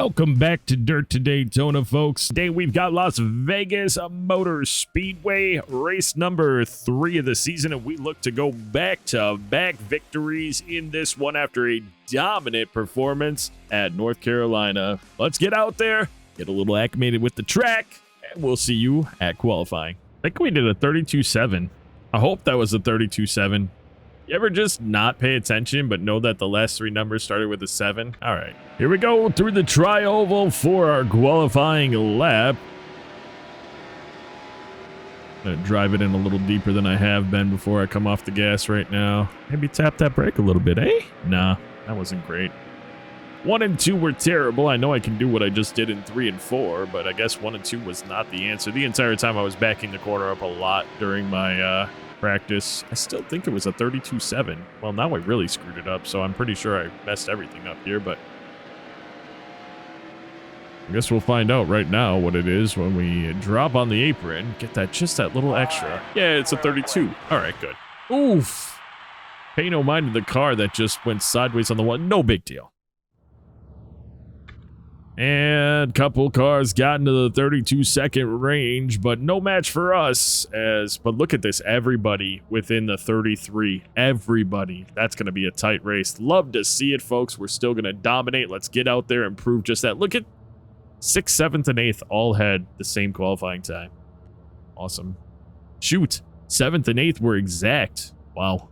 Welcome back to Dirt to Daytona, folks. Today we've got Las Vegas Motor Speedway, race number 3 of the season, and we look to go back-to-back victories in this one after a dominant performance at North Carolina. Let's get out there, get a little acclimated with the track, and we'll see you at qualifying. I think we did a 32.7. I hope that was a 32.7. You ever just not pay attention but know that the last 3 numbers started with a 7? All right, here we go through the tri-oval for our qualifying lap. I'm gonna drive it in a little deeper than I have been before I come off the gas right now. Maybe tap that brake a little bit, eh? Nah, that wasn't great. 1 and 2 were terrible. I know I can do what I just did in 3 and 4, but I guess 1 and 2 was not the answer. The entire time I was backing the corner up a lot during my practice. I still think it was a 32.7. Well, now I really screwed it up, so I'm pretty sure I messed everything up here, but I guess we'll find out right now what it is when we drop on the apron. Get that, just that little extra. Yeah, it's a 32. All right, good. Oof. Pay no mind to the car that just went sideways on the one. No big deal. And a couple cars got into the 32-second range, but no match for us. But look at this, everybody within the 33. Everybody. That's going to be a tight race. Love to see it, folks. We're still going to dominate. Let's get out there and prove just that. Look at 6th, 7th, and 8th all had the same qualifying time. Awesome. Shoot, 7th and 8th were exact. Wow.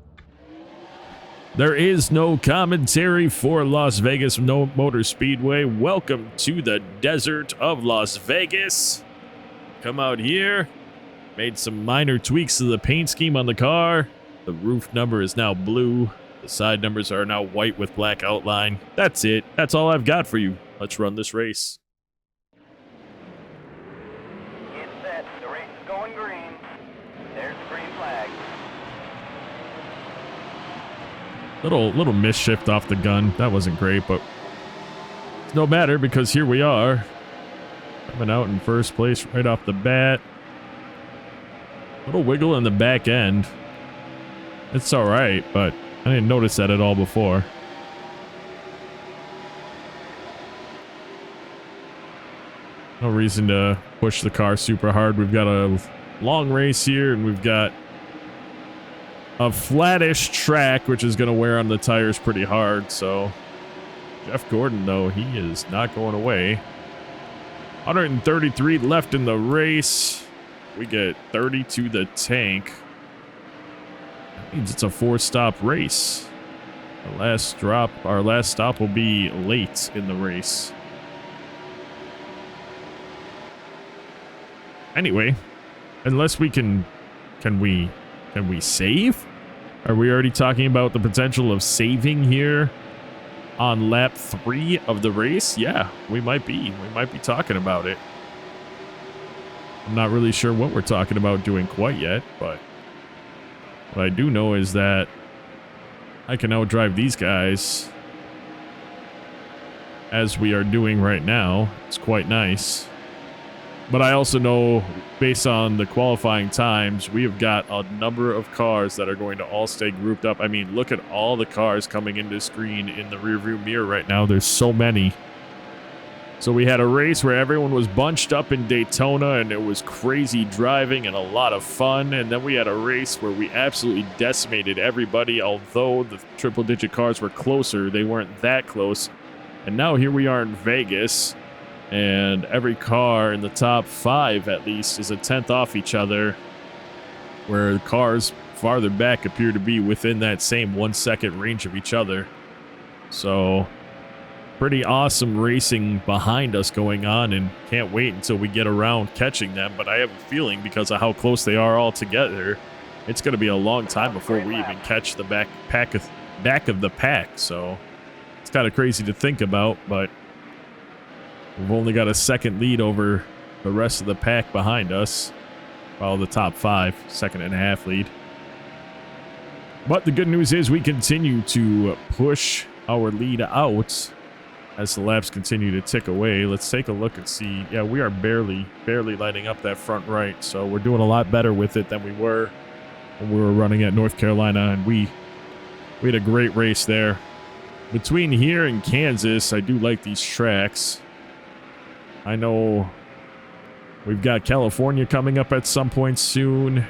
There is no commentary for Las Vegas Motor Speedway. Welcome to the desert of Las Vegas. Come out here. Made some minor tweaks to the paint scheme on the car. The roof number is now blue. The side numbers are now white with black outline. That's it. That's all I've got for you. Let's run this race. Get set. The race is going green. There's the green flag. Little misshift off the gun. That wasn't great, but it's no matter because here we are. Coming out in first place right off the bat. Little wiggle in the back end. It's all right, but I didn't notice that at all before. No reason to push the car super hard. We've got a long race here, and we've got a flattish track, which is going to wear on the tires pretty hard. So Jeff Gordon, though, he is not going away. 133 left in the race. We get 30 to the tank. That means it's a 4-stop race. Our last stop will be late in the race. Anyway, unless we can we save? Are we already talking about the potential of saving here on lap 3 of the race? Yeah, we might be. We might be talking about it. I'm not really sure what we're talking about doing quite yet, but what I do know is that I can outdrive these guys as we are doing right now. It's quite nice. But I also know, based on the qualifying times, we have got a number of cars that are going to all stay grouped up. I mean, look at all the cars coming into screen in the rearview mirror right now. There's so many. So we had a race where everyone was bunched up in Daytona, and it was crazy driving and a lot of fun. And then we had a race where we absolutely decimated everybody. Although the triple-digit cars were closer, they weren't that close. And now here we are in Vegas. And every car in the top 5, at least, is a 10th off each other, where the cars farther back appear to be within that same 1-second range of each other. So, pretty awesome racing behind us going on, and can't wait until we get around catching them. But I have a feeling, because of how close they are all together, it's going to be a long time before we even catch the back of the pack. So, it's kind of crazy to think about, but we've only got a second lead over the rest of the pack behind us. Well, the top 5, 2.5 lead. But the good news is we continue to push our lead out as the laps continue to tick away. Let's take a look and see. Yeah, we are barely lighting up that front right. So we're doing a lot better with it than we were when we were running at North Carolina. And we had a great race there. Between here and Kansas, I do like these tracks. I know we've got California coming up at some point soon.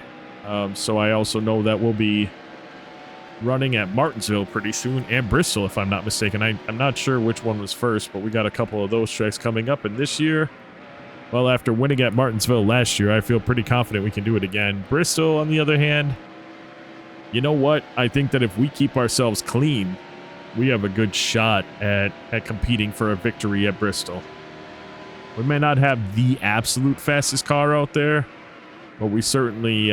So I also know that we'll be running at Martinsville pretty soon, and Bristol, if I'm not mistaken. I'm not sure which one was first, but we got a couple of those tracks coming up. And this year, well, after winning at Martinsville last year, I feel pretty confident we can do it again. Bristol, on the other hand, you know what? I think that if we keep ourselves clean, we have a good shot at competing for a victory at Bristol. We may not have the absolute fastest car out there, but we certainly,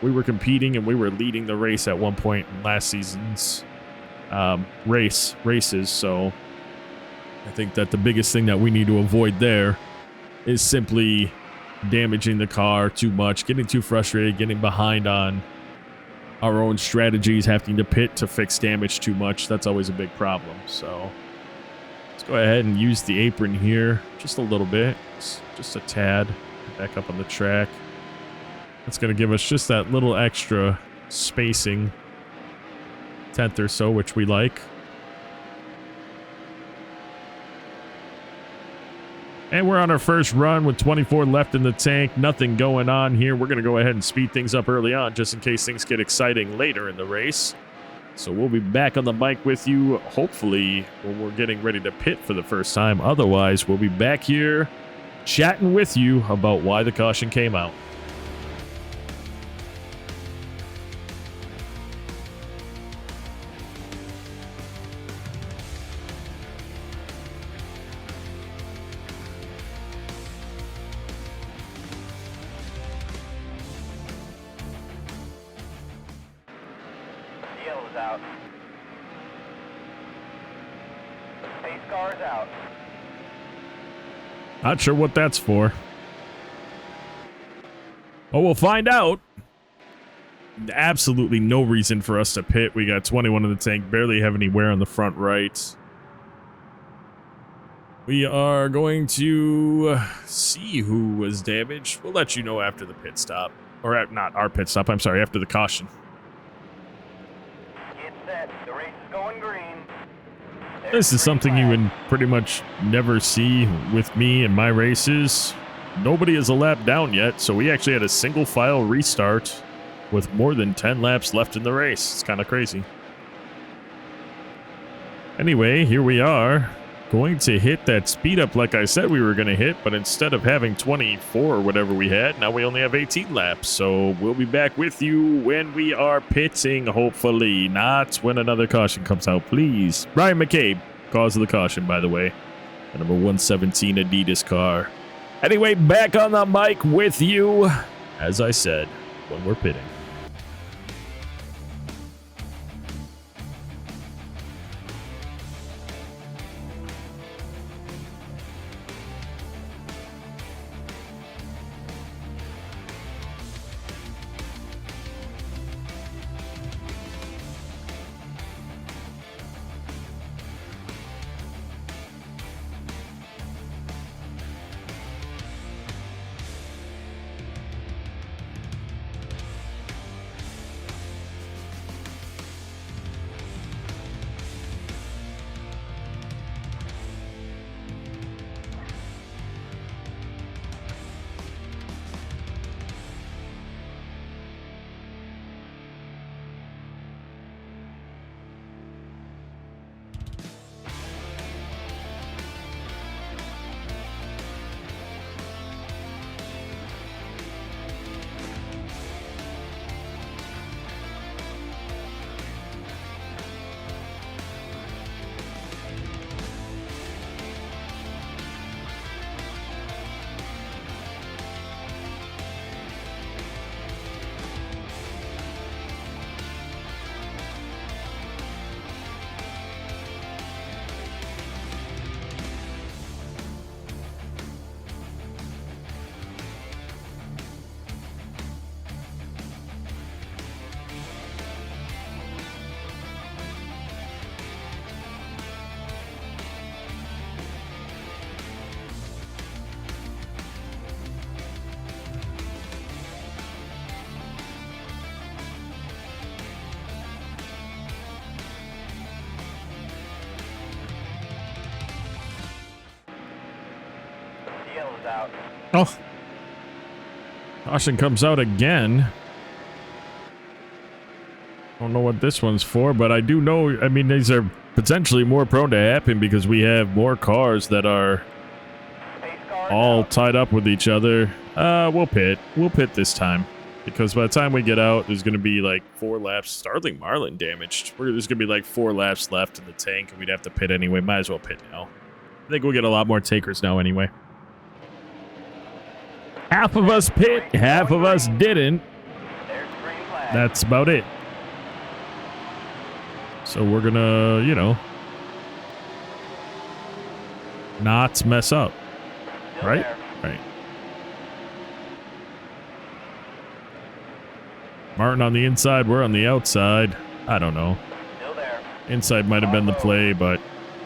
we were competing and we were leading the race at one point in last season's races. So I think that the biggest thing that we need to avoid there is simply damaging the car too much, getting too frustrated, getting behind on our own strategies, having to pit to fix damage too much. That's always a big problem. So let's go ahead and use the apron here just a little bit, just a tad, back up on the track. That's going to give us just that little extra spacing, tenth or so, which we like. And we're on our first run with 24 left in the tank. Nothing going on here. We're going to go ahead and speed things up early on just in case things get exciting later in the race. So we'll be back on the mic with you, hopefully, when we're getting ready to pit for the first time. Otherwise, we'll be back here chatting with you about why the caution came out. Yellow's out. Pace car's out. Not sure what that's for. Oh, we'll find out. Absolutely no reason for us to pit. We got 21 in the tank, barely have any wear on the front right. We are going to see who was damaged. We'll let you know after the pit stop. Or not our pit stop, I'm sorry, after the caution. Get set. The race is going green. This is something you would pretty much never see with me in my races. Nobody is a lap down yet, so we actually had a single file restart with more than 10 laps left in the race. It's kind of crazy. Anyway, here we are, going to hit that speed up like I said we were going to hit, but instead of having 24 or whatever we had, now we only have 18 laps. So we'll be back with you when we are pitting, hopefully, not when another caution comes out, please. Ryan McCabe, cause of the caution, by the way. The number 117 Adidas car. Anyway, back on the mic with you, as I said, when we're pitting. is out. Oh. Caution comes out again. Don't know what this one's for, but I do know, I mean, these are potentially more prone to happen because we have more cars that are Pace cars all out. tied up with each other. We'll pit. We'll pit this time. Because by the time we get out, there's going to be like 4 laps. Starling Marlin damaged. There's going to be like 4 laps left in the tank, and we'd have to pit anyway. Might as well pit now. I think we'll get a lot more takers now anyway. Half of us pit, half of us didn't. There's the green flag. That's about it. So we're going to, you know, not mess up. Still Right? there. Right. Martin on the inside, we're on the outside. I don't know. Still there. Inside might have been the play, but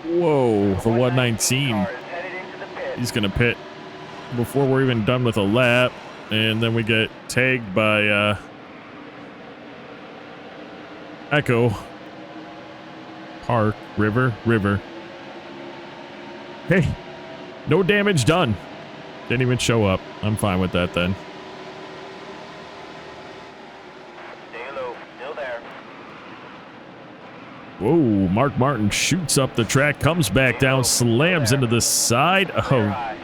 whoa, the 119. Car is headed into the pit. He's gonna pit before we're even done with a lap, and then we get tagged by Echo Park River. Hey, no damage done. Didn't even show up. I'm fine with that then. Stay low. Still there. Whoa, Mark Martin shoots up the track, comes back down, slams into the side of Clear high.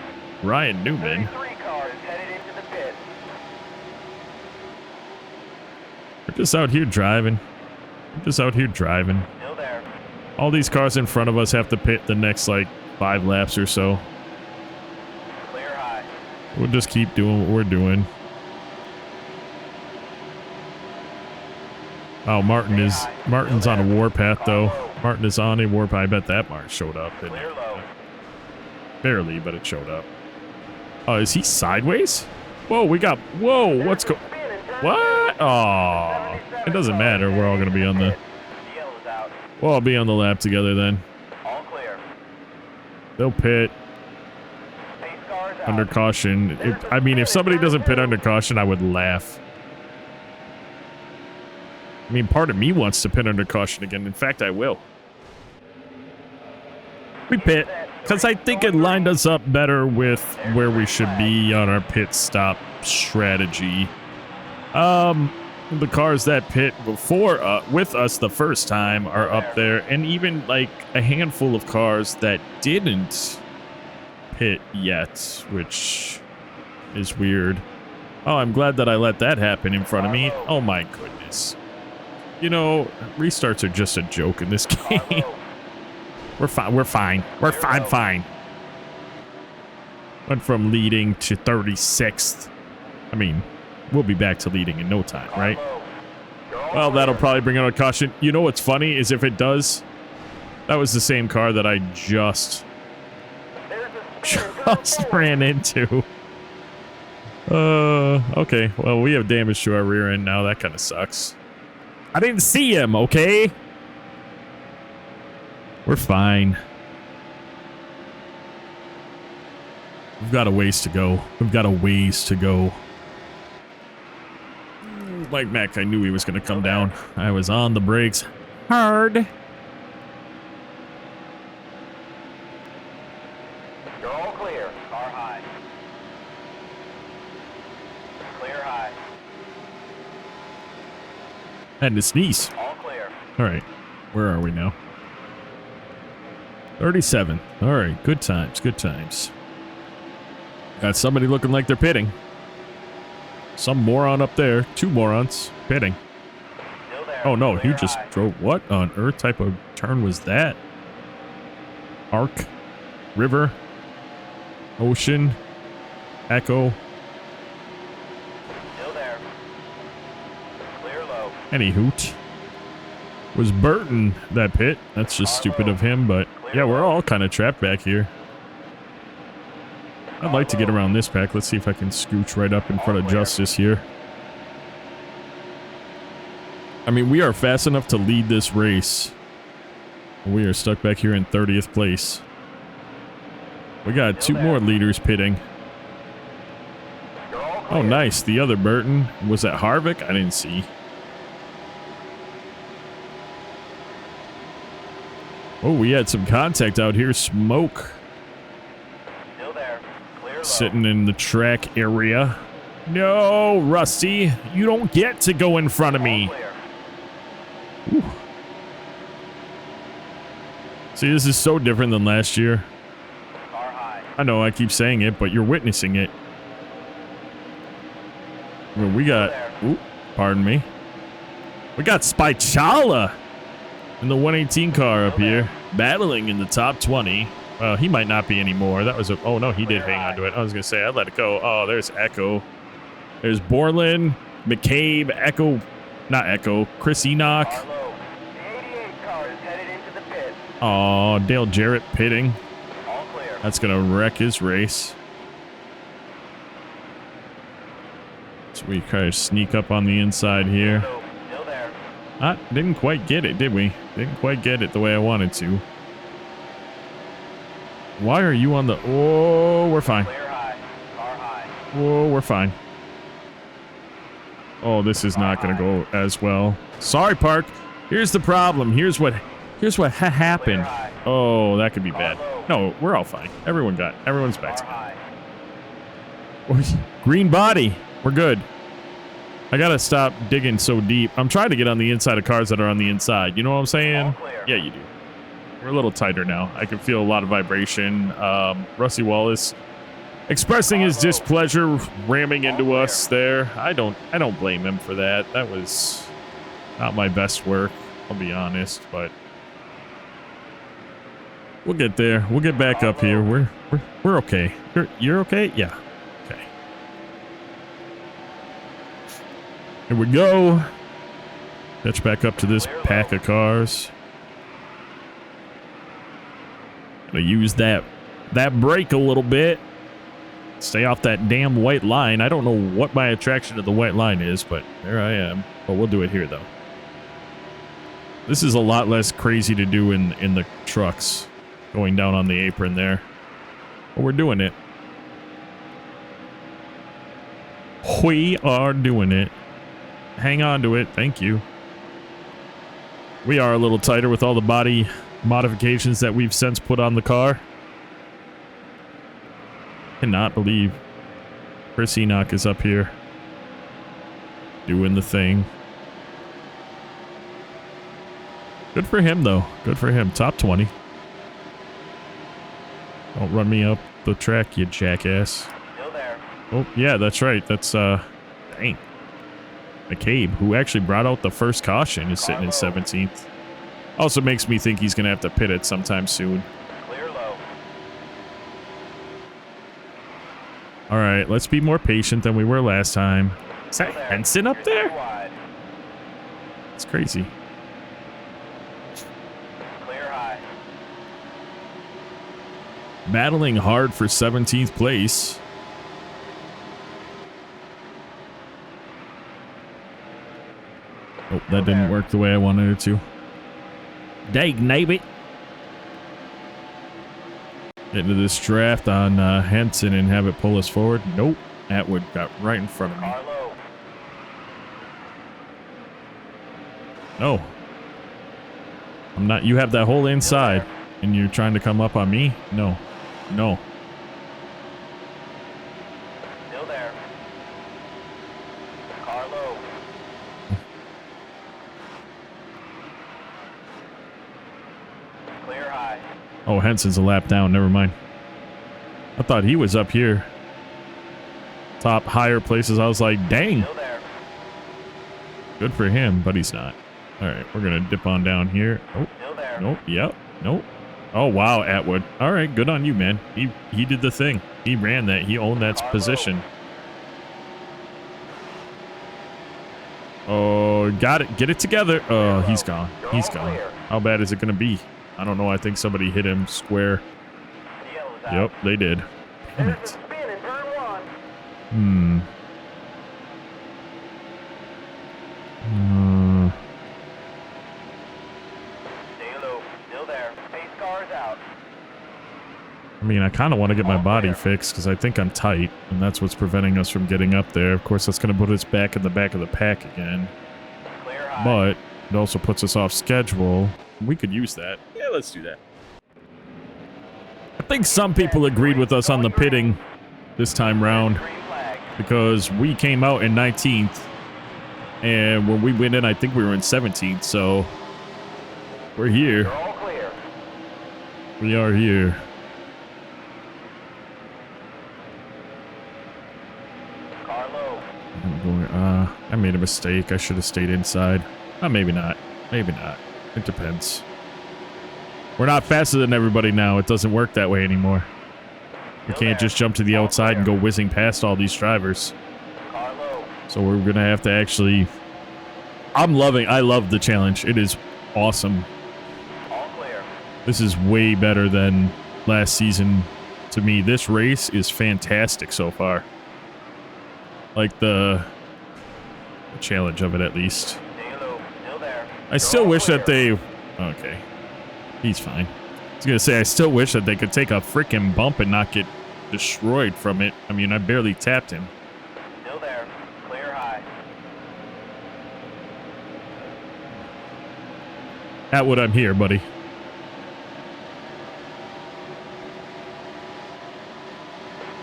Ryan Newman. 33 car is headed into the pit. We're just out here driving. Still there. All these cars in front of us have to pit the next, like, 5 laps or so. Clear high. We'll just keep doing what we're doing. Oh, Martin's on a warpath, though. Martin is on a warpath. I bet that Martin showed up, didn't Clear it? low. Barely, but it showed up. Oh, is he sideways? Whoa, what's going... What? Oh, it doesn't matter. We're all going to be on the... The yellow's out. We'll all be on the lap together then. All clear. They'll pit Pace cars out. under caution. If somebody doesn't pit under caution, I would laugh. I mean, part of me wants to pit under caution again. In fact, I will. We pit, because I think it lined us up better with where we should be on our pit stop strategy. The cars that pit before with us the first time are up there, and even like a handful of cars that didn't pit yet, which is weird. Oh, I'm glad that I let that happen in front of me. Oh my goodness. You know, restarts are just a joke in this game. We're fine. Went from leading to 36th. I mean, we'll be back to leading in no time, right? Well, that'll probably bring out a caution. You know what's funny is if it does, that was the same car that I just ran into. Okay. Well, we have damage to our rear end now. That kind of sucks. I didn't see him, okay? We're fine. We've got a ways to go. Like Mac, I knew he was going to come down. I was on the brakes hard. You're all clear. Car high. Clear high. Had to sneeze. All clear. All right. Where are we now? 37. All right. Good times. Got somebody looking like they're pitting. Some moron up there. 2 morons pitting. Still there. Oh, no. He Clear just high. drove. What on earth type of turn was that? Arc. River. Ocean. Echo. Still there. Clear low. Any hoot. Was Burton that pit? That's just stupid of him, but yeah, we're all kind of trapped back here. I'd like to get around this pack. Let's see if I can scooch right up in front of Justice here. I mean, we are fast enough to lead this race. We are stuck back here in 30th place. We got 2 more leaders pitting. You're all Oh, clear. nice. The other Burton. Was that Harvick? I didn't see. Oh, we had some contact out here. Smoke. Still there. Clear sitting in the track area. No, Rusty, you don't get to go in front of me. Ooh. See, this is so different than last year. I know I keep saying it, but you're witnessing it. Well, we got, ooh, pardon me. We got Spychala in the 118 car up here, battling in the top 20. He might not be anymore. That was a, oh no, he did hang on to it. I was gonna say, I'd let it go. Oh, there's Echo. There's Borland, McCabe, Echo, not Echo, Chris Enoch. Oh, Dale Jarrett pitting. That's gonna wreck his race. So we kind of sneak up on the inside here. Didn't quite get it, did we? Didn't quite get it the way I wanted to. Why are you on the... Oh, we're fine. Whoa, we're fine. Oh, this is not going to go as well. Sorry, Park. Here's the problem. Here's what happened. Oh, that could be bad. No, we're all fine. Everyone's back. Green body. We're good. I got to stop digging so deep. I'm trying to get on the inside of cars that are on the inside. You know what I'm saying? Yeah, you do. We're a little tighter now. I can feel a lot of vibration. Rusty Wallace expressing his displeasure, ramming into us there. I don't blame him for that. That was not my best work, I'll be honest, but we'll get there. We'll get back up here. We're okay. You're okay? Yeah. Okay. Here we go. Catch back up to this pack of cars. Gonna use that brake a little bit. Stay off that damn white line. I don't know what my attraction to the white line is, but there I am. But we'll do it here though. This is a lot less crazy to do in the trucks, going down on the apron there. But we're doing it. We are doing it. Hang on to it. Thank you. We are a little tighter with all the body modifications that we've since put on the car. Cannot believe Chris Enoch is up here doing the thing. Good for him though. Good for him. Top 20. Don't run me up the track, you jackass. Still there. Oh yeah, that's right. That's dang. McCabe, who actually brought out the first caution, is sitting in 17th. Also makes me think he's gonna have to pit it sometime soon. Clear low. All right, let's be more patient than we were last time. Is that Henson up there? It's crazy. Clear high. Battling hard for 17th place. Oh, that didn't work the way I wanted it to. Dang, maybe. Get into this draft on Henson and have it pull us forward. Nope. Atwood got right in front of me. No. I'm not. You have that whole inside and you're trying to come up on me? No. No. Still there. Car low. Clear high. Oh, Henson's a lap down. Never mind. I thought he was up here. Top higher places. I was like, dang. Still there. Good for him, but he's not. All right, we're going to dip on down here. Oh, Still there. nope. Yep. Nope. Oh, wow, Atwood. All right, good on you, man. He did the thing. He ran that. He owned that position. Oh, got it. Get it together. Oh, he's gone. He's gone. How bad is it going to be? I don't know. I think somebody hit him square. Yep, they did. Damn it. Spin in turn one. Stay low. Still there. Pace cars out. I mean, I kind of want to get my body fixed because I think I'm tight, and that's what's preventing us from getting up there. Of course, that's going to put us back in the back of the pack again. Clear high. But it also puts us off schedule. We could use that. Yeah, let's do that. I think some people agreed with us on the pitting this time round Green flag. because we came out in 19th, and when we went in, I think we were in 17th. So we're here. You're all clear. We are here. Car low. I'm going, I made a mistake. I should have stayed inside. Maybe not. Maybe not. It depends. We're not faster than everybody now. It doesn't work that way anymore. We can't just jump to the outside and go whizzing past all these drivers. Car low. So we're going to have to actually... I love the challenge. It is awesome. All clear. This is way better than last season to me. This race is fantastic so far. Like the challenge of it, at least. Stay low. Still there. I still wish that they... Okay. He's fine. I was going to say, I still wish that they could take a freaking bump and not get destroyed from it. I mean, I barely tapped him. Still there. Clear high. Atwood, I'm here, buddy.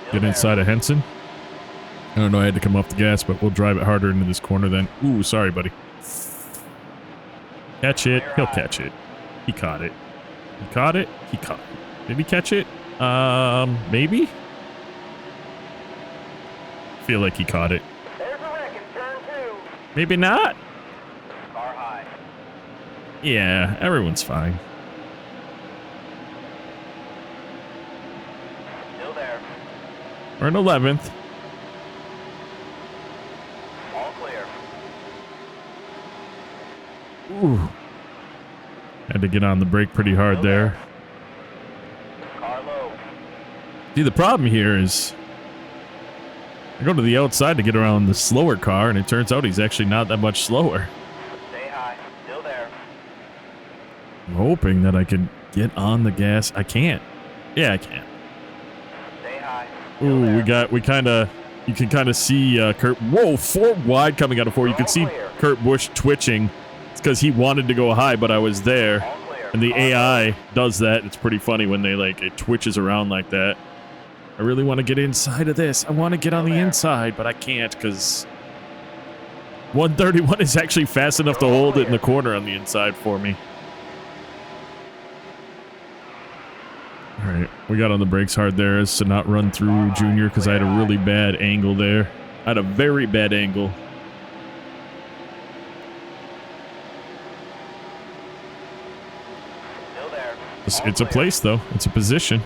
Still Get inside of Henson. I don't know, I had to come off the gas, but we'll drive it harder into this corner then. Ooh, sorry, buddy. Catch it. He'll catch it. He caught it. He caught it. He caught it. Did he catch it? Maybe? Feel like he caught it. There's a wreck in turn 2. Maybe not. Car high. Yeah, everyone's fine. Still there. We're in 11th. All clear. Ooh. Had to get on the brake pretty hard there. Car low. See, the problem here is I go to the outside to get around the slower car, and it turns out he's actually not that much slower. Stay high. Still there. I'm hoping that I can get on the gas. I can't. Yeah, I can. Stay high. Still Ooh, there. we kind of, you can kind of see Kurt. Whoa, 4 wide coming out of 4. You can see Kurt Busch twitching. It's because he wanted to go high, but I was there. All clear. And the Car AI low. does that. It's pretty funny when they it twitches around like that. I really want to get inside of this. I want to get on the inside, but I can't because 131 is actually fast enough to hold it in the corner on the inside for me. All right, we got on the brakes hard there as to not run through Junior because I had a really bad angle there. I had a very bad angle. Still there. It's a place, though. It's a position.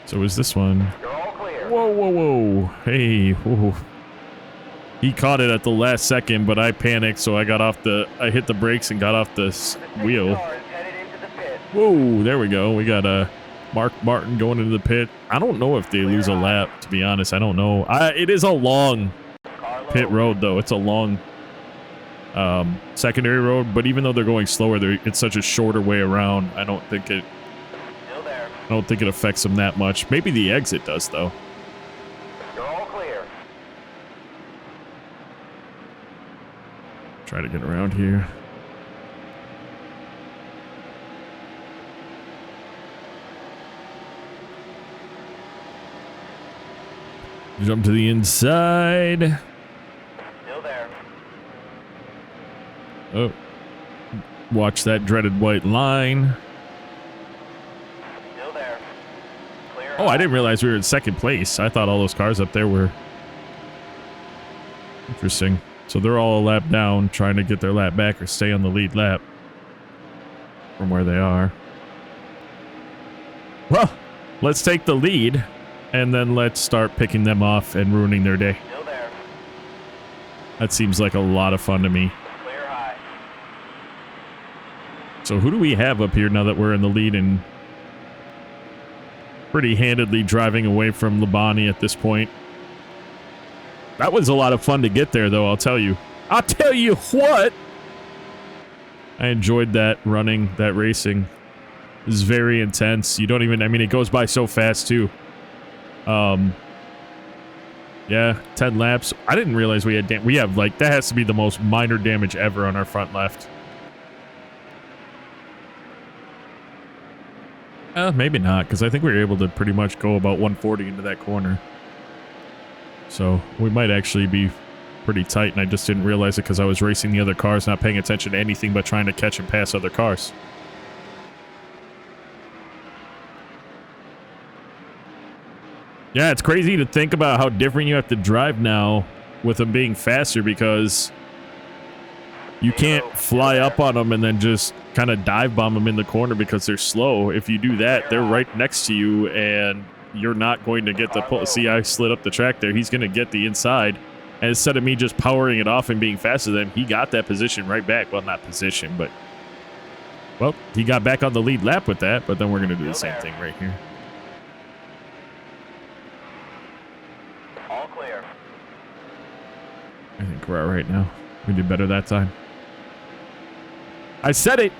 So is this one. You're all clear. Whoa, whoa, whoa. Hey, whoa. He caught it at the last second, but I panicked, so I hit the brakes and got off the wheel. Car is headed into the pit. Whoa, there we go. We got Mark Martin going into the pit. I don't know if they lose a lap, to be honest. I don't know. It is a long Car low. pit road, though. It's a long secondary road, but even though they're going slower, it's such a shorter way around. I don't think it affects them that much. Maybe the exit does, though. You're all clear. Try to get around here. Jump to the inside. Still there. Oh. Watch that dreaded white line. Still there. Clear. Oh, I didn't realize we were in second place. I thought all those cars up there were... Interesting. So they're all a lap down, trying to get their lap back or stay on the lead lap from where they are. Well, let's take the lead, and then let's start picking them off and ruining their day. Still there. That seems like a lot of fun to me. Clear high. So who do we have up here now that we're in the lead and pretty handedly driving away from Labani at this point? That was a lot of fun to get there, though, I'll tell you. I'll tell you what! I enjoyed that running, that racing. It was very intense. You don't even... I mean, it goes by so fast, too. Yeah, 10 laps. I didn't realize we had... We have, like, that has to be the most minor damage ever on our front left. Maybe not, because I think we were able to pretty much go about 140 into that corner. So we might actually be pretty tight, and I just didn't realize it because I was racing the other cars, not paying attention to anything but trying to catch and pass other cars. Yeah, it's crazy to think about how different you have to drive now with them being faster, because you can't fly up on them and then just kind of dive bomb them in the corner because they're slow. If you do that, they're right next to you, and you're not going to get the pull. See, I slid up the track there. He's going to get the inside. And instead of me just powering it off and being faster than him, he got that position right back. Well, not position, but... Well, he got back on the lead lap with that, but then we're going to do the same thing right here. All clear. I think we're all right now. We did better that time. I said it.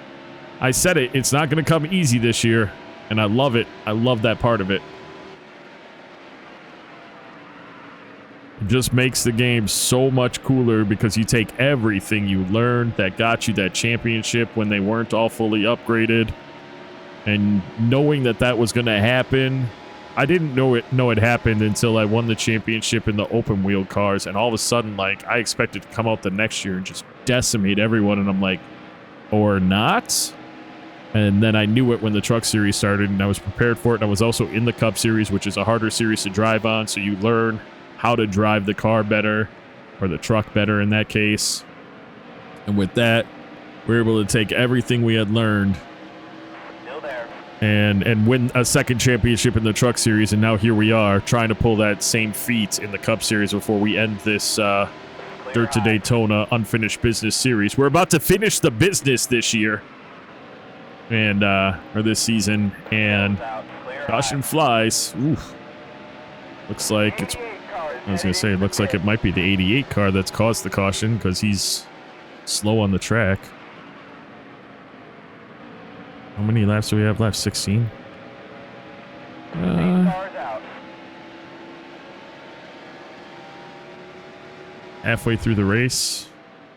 I said it. It's not going to come easy this year, and I love it. I love that part of it. It just makes the game so much cooler because you take everything you learned that got you that championship when they weren't all fully upgraded, and knowing that that was going to happen. I didn't know it happened until I won the championship in the open wheel cars, and all of a sudden, like, I expected to come out the next year and just decimate everyone, and I'm like, or not? And then I knew it when the truck series started, and I was prepared for it, and I was also in the Cup series, which is a harder series to drive on, so you learn how to drive the car better, or the truck better in that case. And with that, we were able to take everything we had learned and win a second championship in the truck series, and now here we are trying to pull that same feat in the Cup series before we end this Dirt to Daytona unfinished business series. We're about to finish the business this year, and or this season, and caution flies. Oof. Looks like it's, I was gonna say, it looks like it might be the 88 car that's caused the caution because he's slow on the track. How many laps do we have left? 16? Halfway through the race,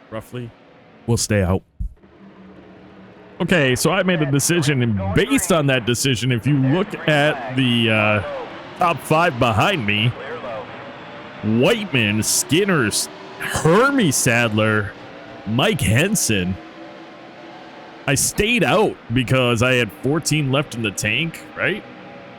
roughly. We'll stay out. Okay, so I made a decision, and based on that decision, if you look at the top 5 behind me, Whiteman, Skinner, Hermie Sadler, Mike Henson. I stayed out because I had 14 left in the tank, right?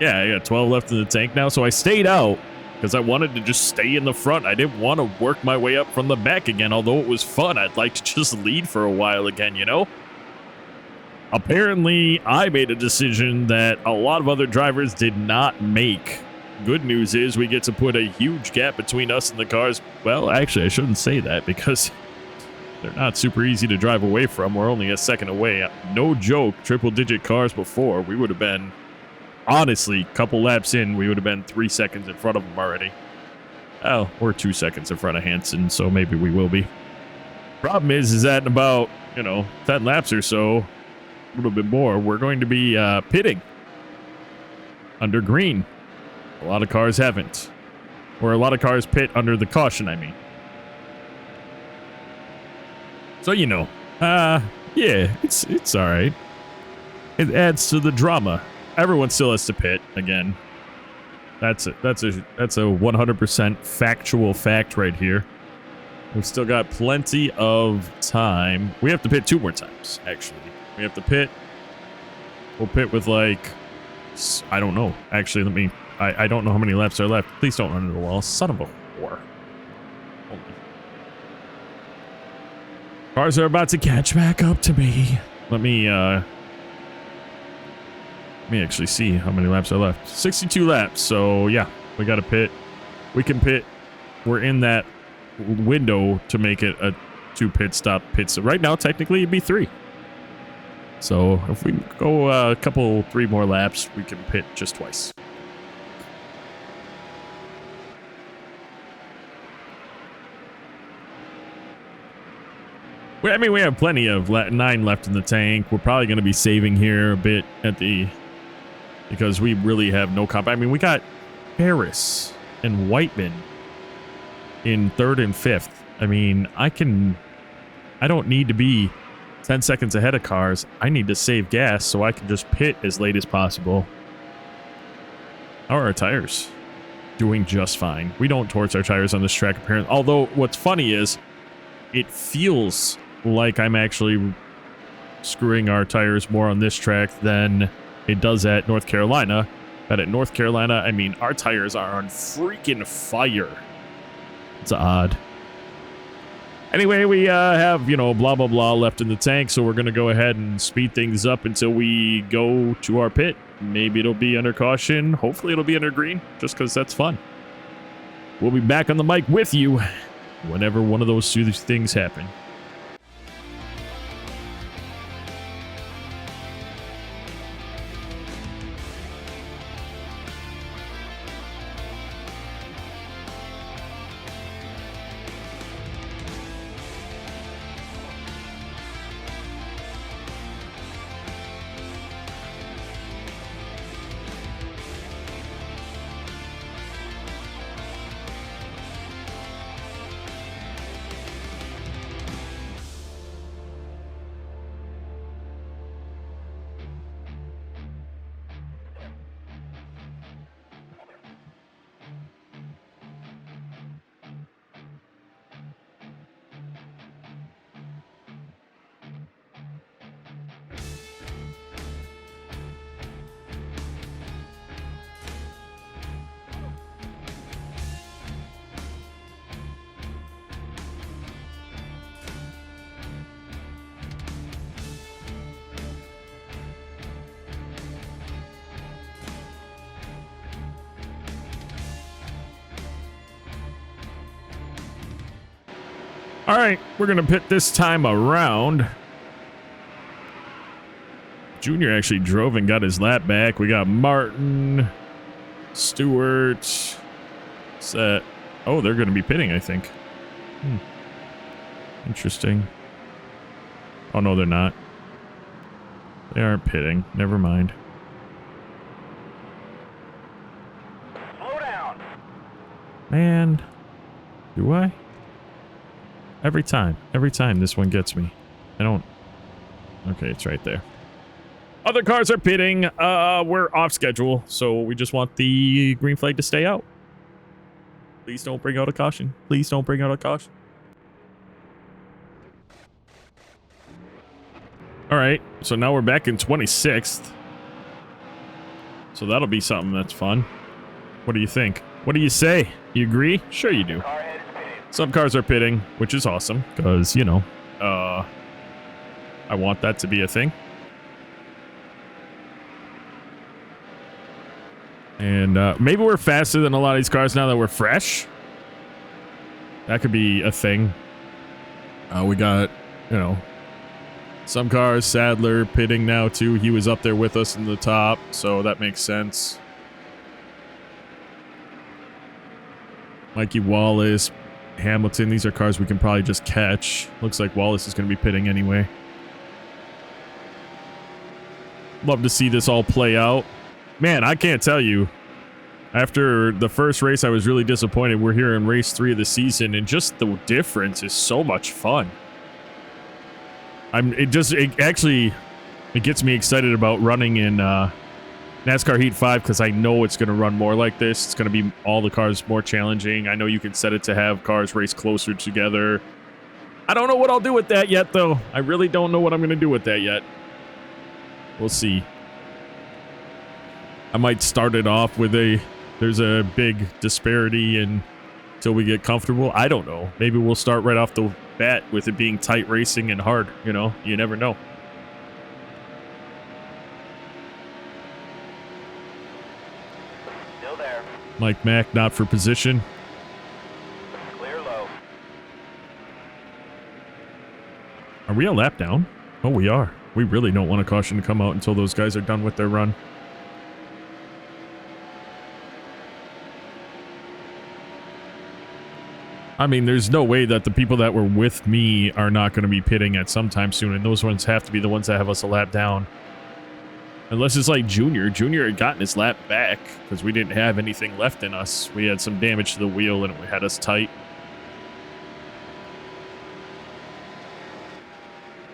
Yeah, I got 12 left in the tank now, so I stayed out because I wanted to just stay in the front. I didn't want to work my way up from the back again, although it was fun. I'd like to just lead for a while again, you know? Apparently, I made a decision that a lot of other drivers did not make. Good news is we get to put a huge gap between us and the cars. Well, actually, I shouldn't say that because they're not super easy to drive away from. We're only a second away. No joke, triple-digit cars before, we would have been, honestly, a couple laps in, we would have been 3 seconds in front of them already. Oh, we're 2 seconds in front of Hanson, so maybe we will be. Problem is that in about, 10 laps or so, a little bit more, we're going to be pitting under green. A lot of cars haven't. Or a lot of cars pit under the caution, I mean. So, yeah, it's all right. It adds to the drama. Everyone still has to pit again. That's a 100% factual fact right here. We've still got plenty of time. We have to pit 2 more times, actually. We have to pit. We'll pit with I don't know. Actually, I don't know how many laps are left. Please don't run into the wall. Son of a whore. Cars are about to catch back up to me. Let me actually see how many laps are left. 62 laps. So yeah, we got to pit. We can pit. We're in that window to make it a 2 pit stop pit. So right now, technically, it'd be 3. So if we go a couple, 3 more laps, we can pit just twice. I mean, we have plenty of 9 left in the tank. We're probably going to be saving here a bit because we really have no comp. I mean, we got Harris and Whiteman in 3rd and 5th. I mean, I don't need to be 10 seconds ahead of cars. I need to save gas so I can just pit as late as possible. How are our tires? Doing just fine. We don't torch our tires on this track apparently. Although what's funny is it feels like I'm actually screwing our tires more on this track than it does at North Carolina. But at North Carolina, I mean, our tires are on freaking fire. It's odd. Anyway, we have, you know, blah, blah, blah left in the tank, so we're going to go ahead and speed things up until we go to our pit. Maybe it'll be under caution. Hopefully it'll be under green, just because that's fun. We'll be back on the mic with you whenever one of those two things happen. All right, we're going to pit this time around. Junior actually drove and got his lap back. We got Martin, Stewart, Set. Oh, they're going to be pitting, I think. Interesting. Oh, no, they're not. They aren't pitting. Never mind. Slow down. Man, do I? Every time this one gets me. I don't... Okay, it's right there. Other cars are pitting. We're off schedule, so we just want the green flag to stay out. Please don't bring out a caution. Please don't bring out a caution. All right, so now we're back in 26th. So that'll be something that's fun. What do you think? What do you say? You agree? Sure you do. Car head is pitted. Some cars are pitting, which is awesome, because, you know, I want that to be a thing. And maybe we're faster than a lot of these cars now that we're fresh. That could be a thing. We got, you know, some cars, Sadler pitting now too. He was up there with us in the top, so that makes sense. Mikey Wallace, Hamilton, these are cars we can probably just catch. Looks like Wallace is going to be pitting anyway. Love to see this all play out. Man, I can't tell you. After the first race, I was really disappointed. We're here in race 3 of the season, and just the difference is so much fun. It gets me excited about running in NASCAR Heat 5 because I know it's going to run more like this. It's going to be all the cars more challenging. I know you can set it to have cars race closer together. I don't know what I'll do with that yet, though. I really don't know what I'm going to do with that yet. We'll see. I might start it off with there's a big disparity until we get comfortable. I don't know. Maybe we'll start right off the bat with it being tight racing and hard. You know, you never know. Still there. Mike Mack, not for position. Clear low. Are we a lap down? Oh, we are. We really don't want a caution to come out until those guys are done with their run. I mean, there's no way that the people that were with me are not going to be pitting at some time soon, and those ones have to be the ones that have us a lap down. Unless it's like Junior. Junior had gotten his lap back because we didn't have anything left in us. We had some damage to the wheel, and it had us tight.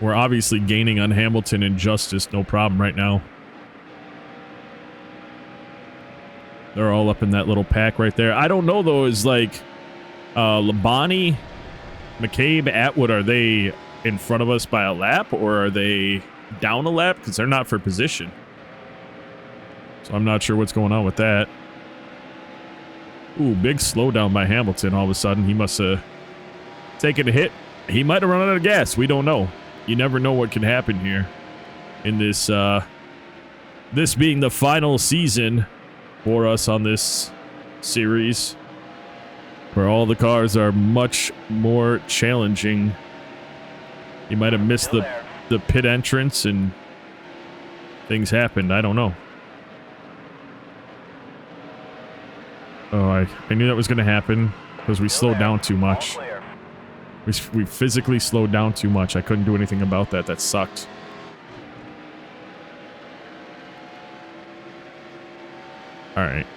We're obviously gaining on Hamilton and Justice, no problem right now. They're all up in that little pack right there. I don't know, though, is like Labonte, McCabe, Atwood, are they in front of us by a lap, or are they down a lap? Because they're not for position. So I'm not sure what's going on with that. Ooh, big slowdown by Hamilton all of a sudden. He must have taken a hit. He might have run out of gas. We don't know. You never know what can happen here in this, this being the final season for us on this series, where all the cars are much more challenging. You might have missed the pit entrance and things happened. I don't know. Oh, I knew that was going to happen because we slowed down too much. We physically slowed down too much. I couldn't do anything about that. That sucked. All right.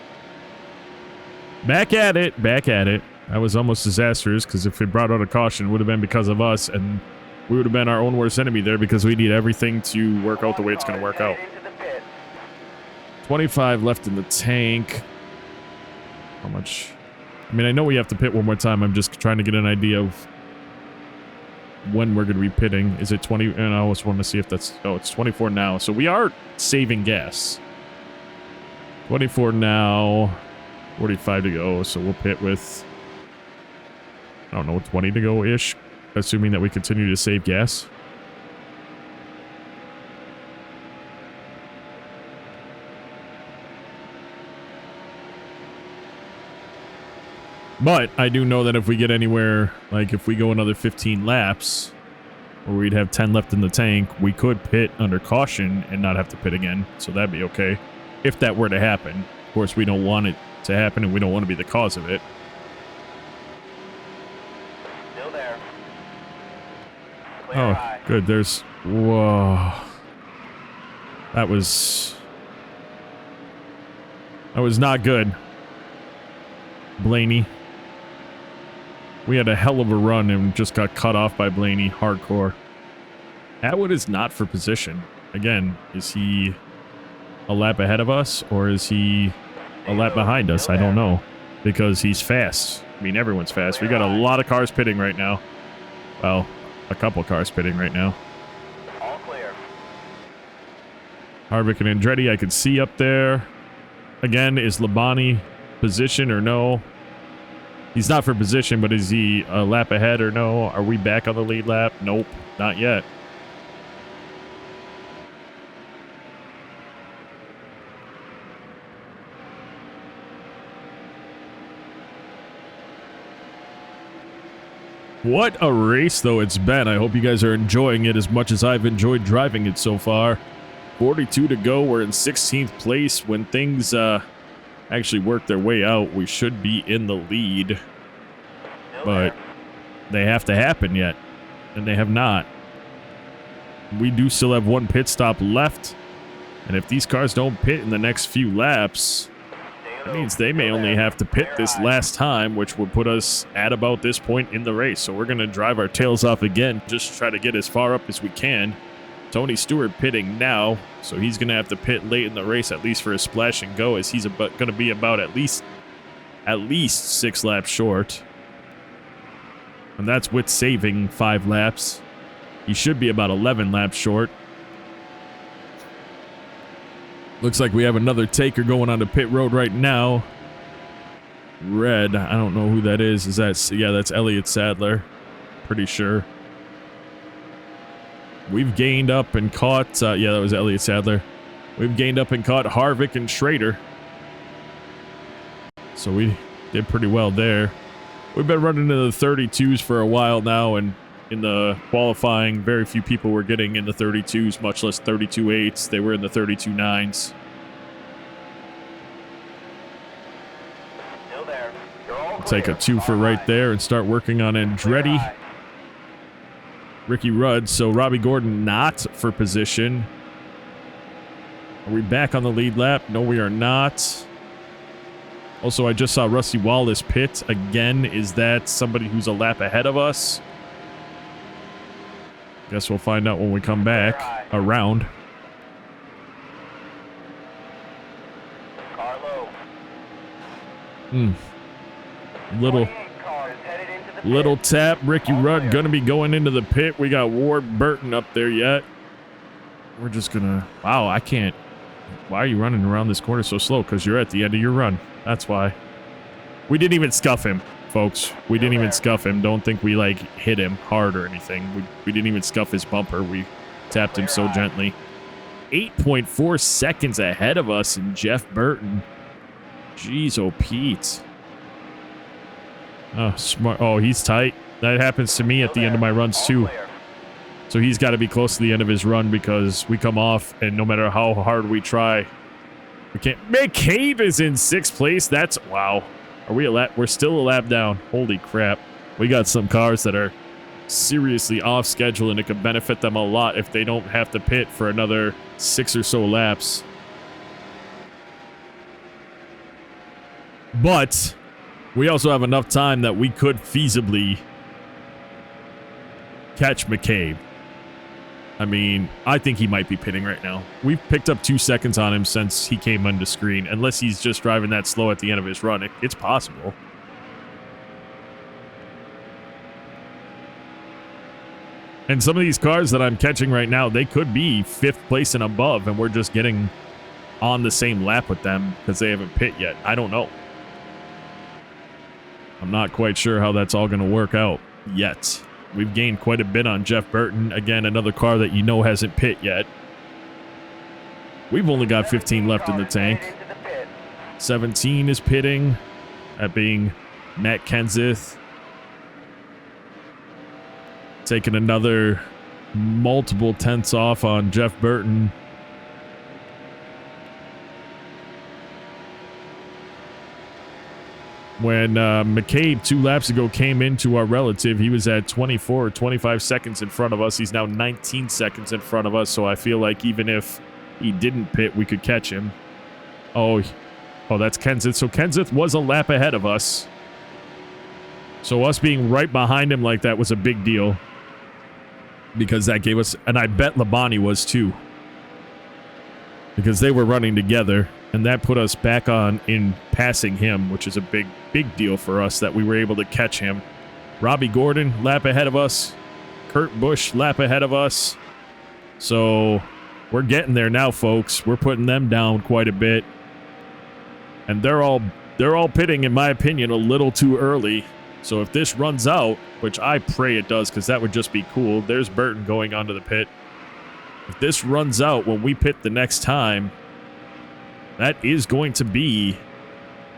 Back at it. Back at it. That was almost disastrous because if it brought out a caution, it would have been because of us, and we would have been our own worst enemy there because we need everything to work out the way it's going to work out. 25 left in the tank. How much? I mean, I know we have to pit one more time. I'm just trying to get an idea of when we're going to be pitting. Is it 20? And I always want to see if that's... Oh, it's 24 now. So we are saving gas. 24 now. 45 to go. So we'll pit with... I don't know, 20 to go-ish. Assuming that we continue to save gas. But I do know that if we get anywhere, like if we go another 15 laps, or we'd have 10 left in the tank, we could pit under caution and not have to pit again. So that'd be okay. If that were to happen. Of course, we don't want it to happen, and we don't want to be the cause of it. Still there. Oh, good. There's... Whoa. That was not good. Blaney. We had a hell of a run and just got cut off by Blaney hardcore. Atwood is not for position. Again, is he a lap ahead of us or is he a lap behind us? I don't know. Because he's fast. I mean, everyone's fast. We got a lot of cars pitting right now. Well, a couple cars pitting right now. All clear. Harvick and Andretti I can see up there. Again, is Labonte position or no? He's not for position, but is he a lap ahead or no? Are we back on the lead lap? Nope, not yet. What a race, though, it's been. I hope you guys are enjoying it as much as I've enjoyed driving it so far. 42 to go. We're in 16th place. When things actually work their way out, we should be in the lead. But they have to happen yet, and they have not. We do still have one pit stop left, and if these cars don't pit in the next few laps, that means they may only have to pit this last time, which would put us at about this point in the race. So we're going to drive our tails off again, just try to get as far up as we can. Tony Stewart pitting now, so he's going to have to pit late in the race, at least for a splash and go, as he's going to be about at least 6 laps short. And that's with saving 5 laps. He should be about 11 laps short. Looks like we have another taker going on the pit road right now. Red, I don't know who that is. Is that... Yeah, that's Elliott Sadler. Pretty sure. We've gained up and caught... yeah, that was Elliott Sadler. We've gained up and caught Harvick and Schrader. So we did pretty well there. We've been running into the 32s for a while now, and in the qualifying, very few people were getting in the 32s, much less 32.8s. They were in the 32.9s. Still there. You're all We'll take a clear. 2 for right there and start working on Andretti. Ricky Rudd, so Robbie Gordon not for position. Are we back on the lead lap? No, we are not. Also, I just saw Rusty Wallace pit again. Is that somebody who's a lap ahead of us? Guess we'll find out when we come back around. Car low. Little 28 cars headed into the little pit. tap. Ricky Rudd gonna be going into the pit. We got Ward Burton up there yet. We're just gonna. Wow, I can't. Why are you running around this corner so slow? Because you're at the end of your run. That's why. We didn't even scuff him, folks. We didn't even scuff him. Don't think we like hit him hard or anything. We didn't even scuff his bumper. We tapped him so gently. 8.4 seconds ahead of us and Jeff Burton. Jeez, oh Pete. Oh, smart. Oh, he's tight. That happens to me at the end of my runs too. So he's got to be close to the end of his run because we come off and no matter how hard we try, we can't. McCabe is in 6th place. That's wow. Are we a lap? We're still a lap down. Holy crap. We got some cars that are seriously off schedule and it could benefit them a lot if they don't have to pit for another 6 or so laps. But we also have enough time that we could feasibly catch McCabe. I mean, I think he might be pitting right now. We've picked up 2 seconds on him since he came onto screen. Unless he's just driving that slow at the end of his run. It's possible. And some of these cars that I'm catching right now, they could be 5th place and above, and we're just getting on the same lap with them because they haven't pit yet. I don't know. I'm not quite sure how that's all going to work out yet. We've gained quite a bit on Jeff Burton. Again, another car that you know hasn't pit yet. We've only got 15 left in the tank. 17 is pitting. That being Matt Kenseth. Taking another multiple tenths off on Jeff Burton. When McCabe 2 laps ago came into our relative, he was at 24 or 25 seconds in front of us. He's now 19 seconds in front of us, so I feel like even if he didn't pit, we could catch him. Oh, that's Kenseth. So Kenseth was a lap ahead of us. So us being right behind him like that was a big deal. Because that gave us, and I bet Labonte was too. Because they were running together. And that put us back on in passing him, which is a big deal for us that we were able to catch him. Robbie Gordon, lap ahead of us. Kurt Busch, lap ahead of us. So we're getting there now, folks. We're putting them down quite a bit. And they're all pitting, in my opinion, a little too early. So if this runs out, which I pray it does because that would just be cool. There's Burton going onto the pit. If this runs out when we pit the next time, that is going to be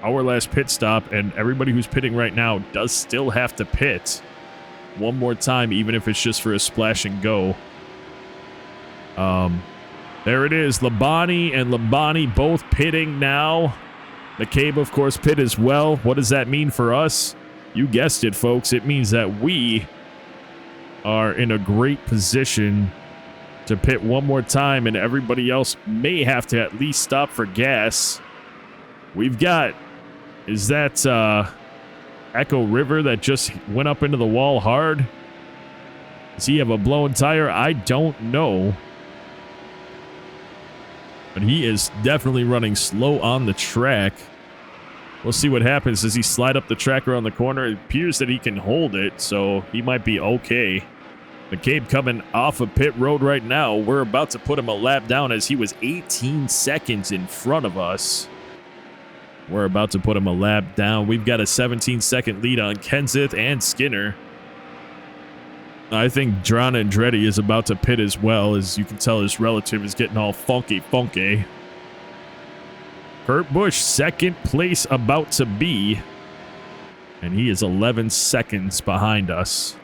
our last pit stop, and everybody who's pitting right now does still have to pit one more time, even if it's just for a splash and go. There it is. Labonte and Labonte both pitting now. McCabe, of course, pit as well. What does that mean for us? You guessed it, folks. It means that we are in a great position to pit one more time, and everybody else may have to at least stop for gas. We've got, is that Echo River that just went up into the wall hard? Does he have a blown tire? I don't know. But he is definitely running slow on the track. We'll see what happens. Does he slide up the track around the corner? It appears that he can hold it, so he might be okay. McCabe coming off of pit road right now. We're about to put him a lap down as he was 18 seconds in front of us. We're about to put him a lap down. We've got a 17-second lead on Kenseth and Skinner. I think Drana Andretti is about to pit as well. As you can tell, his relative is getting all funky. Kurt Busch, 2nd place about to be. And he is 11 seconds behind us.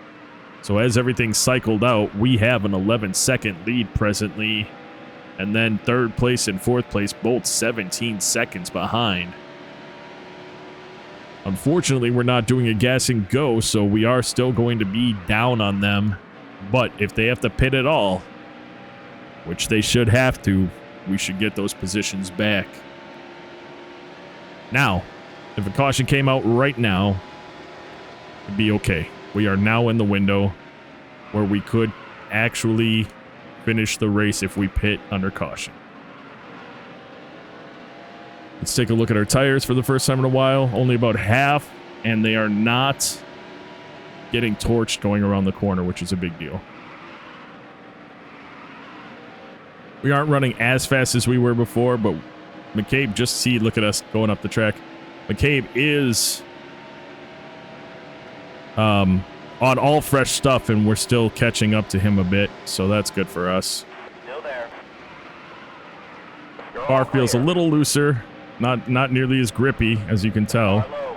So as everything cycled out, we have an 11-second lead presently. And then 3rd place and 4th place, both 17 seconds behind. Unfortunately, we're not doing a gas and go, so we are still going to be down on them. But if they have to pit at all, which they should have to, we should get those positions back. Now, if a caution came out right now, it'd be okay. We are now in the window where we could actually finish the race if we pit under caution. Let's take a look at our tires for the first time in a while. Only about half, and they are not getting torched going around the corner, which is a big deal. We aren't running as fast as we were before, but McCabe, just look at us going up the track. McCabe is on all fresh stuff, and we're still catching up to him a bit, so that's good for us. Still there. Car feels a little looser, not nearly as grippy, as you can tell. Low.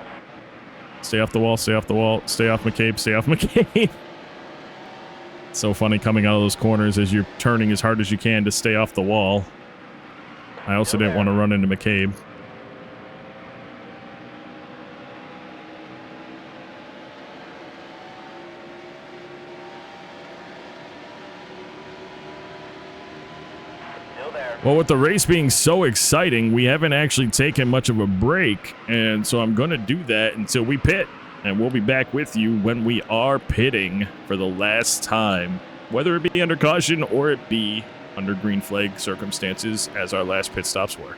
Stay off the wall, stay off the wall, stay off McCabe, stay off McCabe. It's so funny coming out of those corners as you're turning as hard as you can to stay off the wall. I also didn't want to run into McCabe. Still there. Well, with the race being so exciting, we haven't actually taken much of a break, and so I'm going to do that until we pit, and we'll be back with you when we are pitting for the last time, whether it be under caution or it be under green flag circumstances, as our last pit stops were.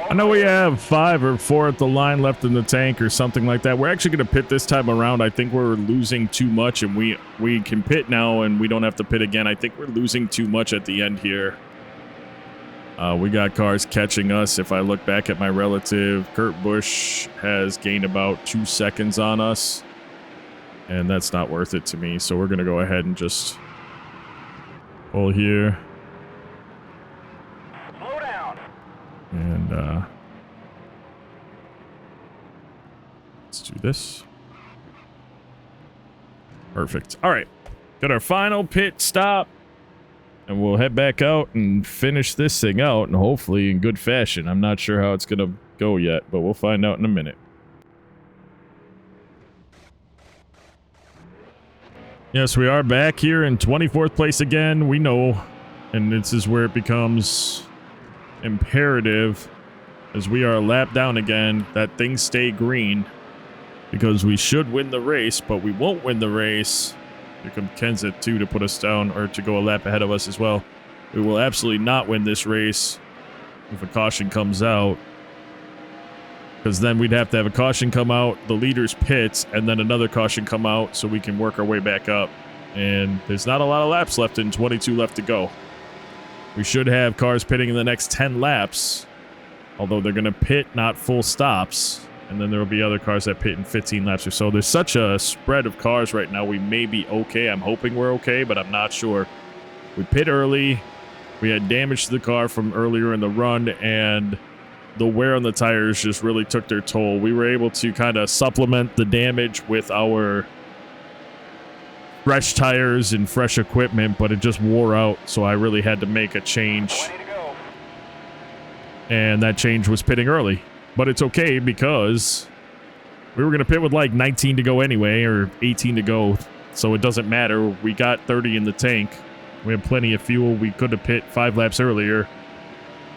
I know we have 5 or 4 at the line left in the tank or something like that. We're actually going to pit this time around. I think we're losing too much, and we can pit now and we don't have to pit again. I think we're losing too much at the end here. We got cars catching us. If I look back at my relative, Kurt Busch has gained about 2 seconds on us, and that's not worth it to me. So we're going to go ahead and just pull here. And let's do this. Perfect. All right. Got our final pit stop. And we'll head back out and finish this thing out, and hopefully in good fashion. I'm not sure how it's going to go yet, but we'll find out in a minute. Yes, we are back here in 24th place again. We know, and this is where it becomes imperative, as we are a lap down again, that things stay green, because we should win the race, but we won't win the race. Here comes Kenseth too to put us down, or to go a lap ahead of us as well. We will absolutely not win this race if a caution comes out, because then we'd have to have a caution come out, the leaders pit, and then another caution come out so we can work our way back up. And there's not a lot of laps left, and 22 left to go. We should have cars pitting in the next 10 laps, although they're going to pit, not full stops. And then there will be other cars that pit in 15 laps or so. There's such a spread of cars right now. We may be okay. I'm hoping we're okay, but I'm not sure. We pit early. We had damage to the car from earlier in the run, and the wear on the tires just really took their toll. We were able to kind of supplement the damage with our fresh tires and fresh equipment, but it just wore out, so I really had to make a change. And that change was pitting early. But it's okay, because we were going to pit with like 19 to go anyway, or 18 to go, so it doesn't matter. We got 30 in the tank. We have plenty of fuel. We could have pit 5 laps earlier.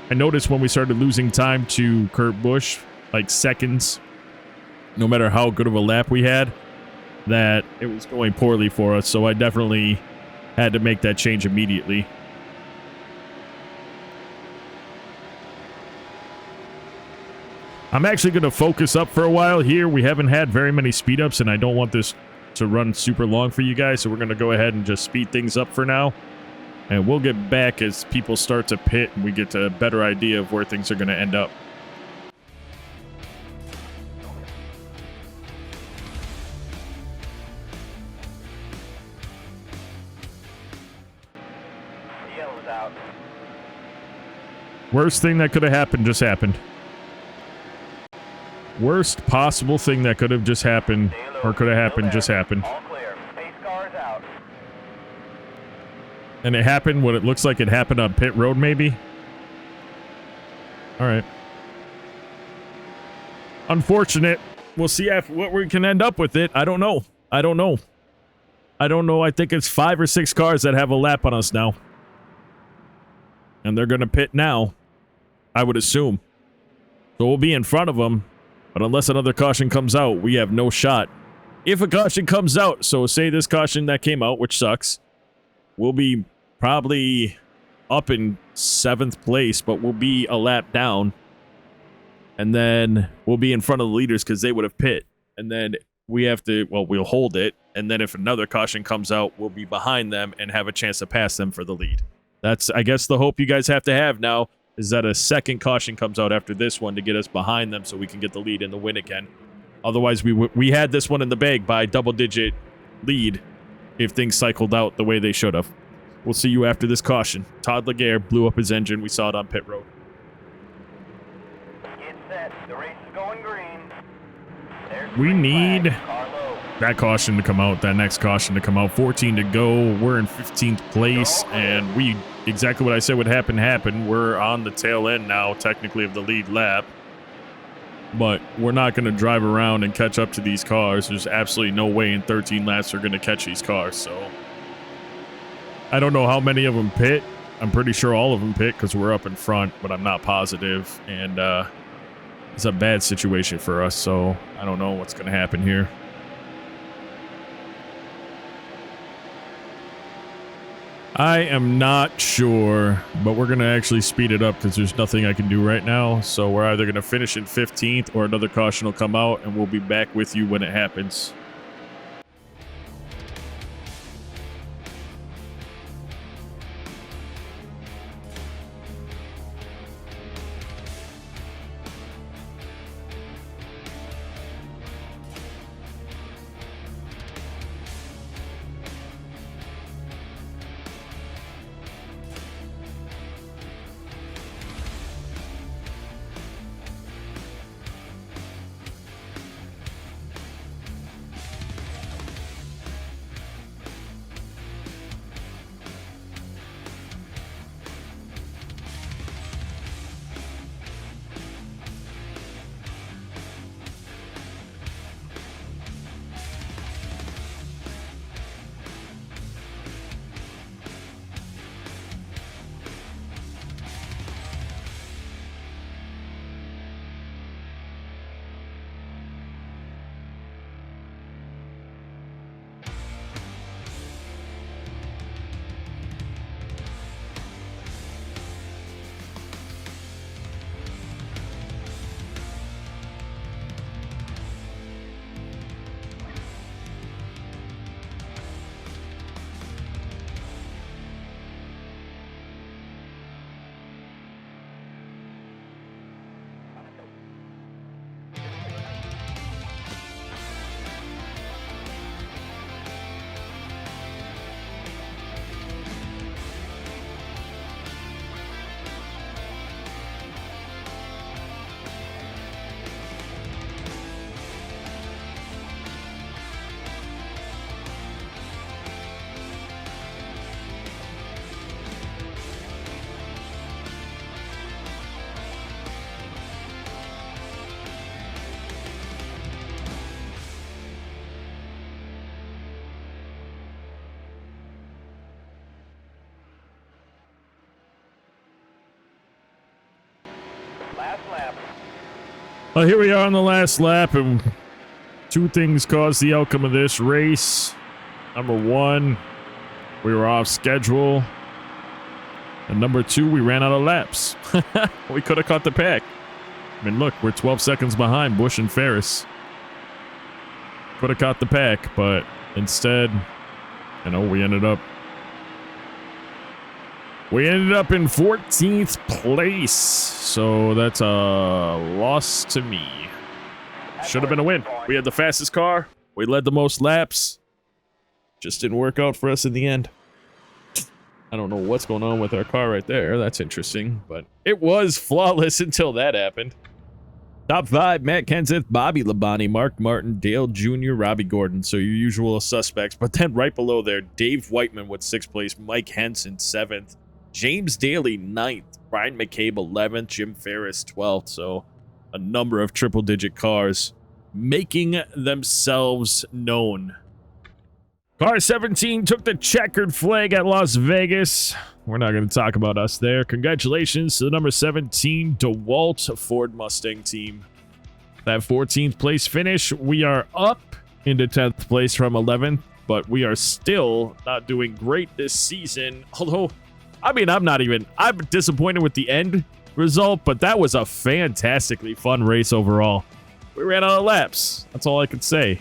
I noticed when we started losing time to Kurt Busch, like seconds, no matter how good of a lap we had, that it was going poorly for us, so I definitely had to make that change immediately. I'm actually going to focus up for a while here. We haven't had very many speed ups, and I don't want this to run super long for you guys, so we're going to go ahead and just speed things up for now. And we'll get back as people start to pit and we get a better idea of where things are going to end up. Worst thing that could have happened just happened. Worst possible thing that could have just happened, or could have happened, just happened. All clear. Pace cars out. And it happened what it looks like it happened on pit road, maybe? Alright. Unfortunate. We'll see what we can end up with it. I don't know. I don't know. I think it's 5 or 6 cars that have a lap on us now. And they're going to pit now, I would assume. So we'll be in front of them. But unless another caution comes out, we have no shot. If a caution comes out, so say this caution that came out, which sucks, we'll be probably up in 7th place, but we'll be a lap down. And then we'll be in front of the leaders because they would have pit. And then we have to, well, we'll hold it. And then if another caution comes out, we'll be behind them and have a chance to pass them for the lead. That's, I guess, the hope you guys have to have now, is that a second caution comes out after this one to get us behind them so we can get the lead and the win again. Otherwise, we had this one in the bag by double-digit lead if things cycled out the way they should have. We'll see you after this caution. Todd Laguerre blew up his engine. We saw it on pit road. Get set. The race is going green. There's We green need flag. Car low. that caution to come out, that next caution to come out. 14 to go. We're in 15th place, and we, exactly what I said would happen, happened. We're on the tail end now, technically, of the lead lap. But we're not going to drive around and catch up to these cars. There's absolutely no way in 13 laps we're going to catch these cars, so I don't know how many of them pit. I'm pretty sure all of them pit because we're up in front, but I'm not positive, and it's a bad situation for us, so I don't know what's going to happen here. I am not sure, but we're going to actually speed it up because there's nothing I can do right now. So we're either going to finish in 15th or another caution will come out, and we'll be back with you when it happens. Last lap. Well, here we are on the last lap, and 2 things caused the outcome of this race. Number 1, we were off schedule. And number 2, we ran out of laps. We could have caught the pack. I mean, look, we're 12 seconds behind Busch and Ferris. Could have caught the pack, but instead, you know, we ended up in 14th place. So that's a loss to me. Should have been a win. We had the fastest car. We led the most laps. Just didn't work out for us in the end. I don't know what's going on with our car right there. That's interesting, but it was flawless until that happened. Top 5, Matt Kenseth, Bobby Labonte, Mark Martin, Dale Jr., Robbie Gordon. So your usual suspects. But then right below there, Dave Whiteman with 6th place, Mike Henson 7th, James Daly 9th, Brian McCabe 11th, Jim Ferris 12th. So a number of triple-digit cars making themselves known. Car 17 took the checkered flag at Las Vegas. We're not going to talk about us there. Congratulations to the number 17 DeWalt Ford Mustang team. That 14th place finish, we are up into 10th place from 11th, but we are still not doing great this season. Although, I mean, I'm disappointed with the end result, but that was a fantastically fun race overall. We ran out of laps. That's all I could say.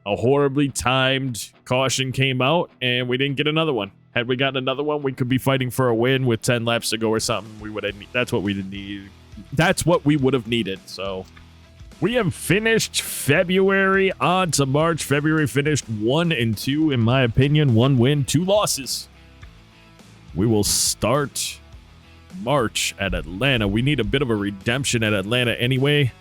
A horribly timed caution came out, and we didn't get another one. Had we gotten another one, we could be fighting for a win with 10 laps to go or something. We would have. That's what we didn't need. That's what we would have needed. So we have finished February on to March. February finished 1-2, in my opinion. 1 win, 2 losses. We will start March at Atlanta. We need a bit of a redemption at Atlanta anyway.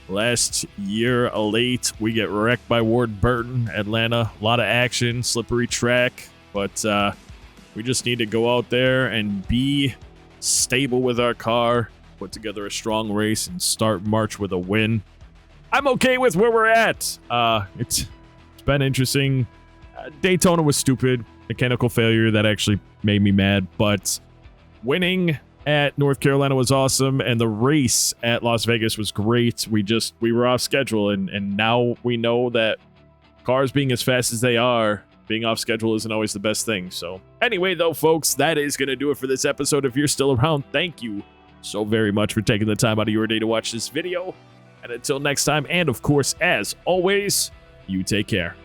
Last year, late, we get wrecked by Ward Burton. Atlanta, a lot of action, slippery track, but we just need to go out there and be stable with our car, put together a strong race, and start March with a win. I'm okay with where we're at. It's been interesting. Daytona was stupid. Mechanical failure, that actually made me mad, but winning at North Carolina was awesome, and the race at Las Vegas was great. We were off schedule, and now we know that cars being as fast as they are, being off schedule isn't always the best thing. So anyway, though, folks, that is going to do it for this episode. If you're still around, thank you so very much for taking the time out of your day to watch this video. And until next time, and of course, as always, you take care.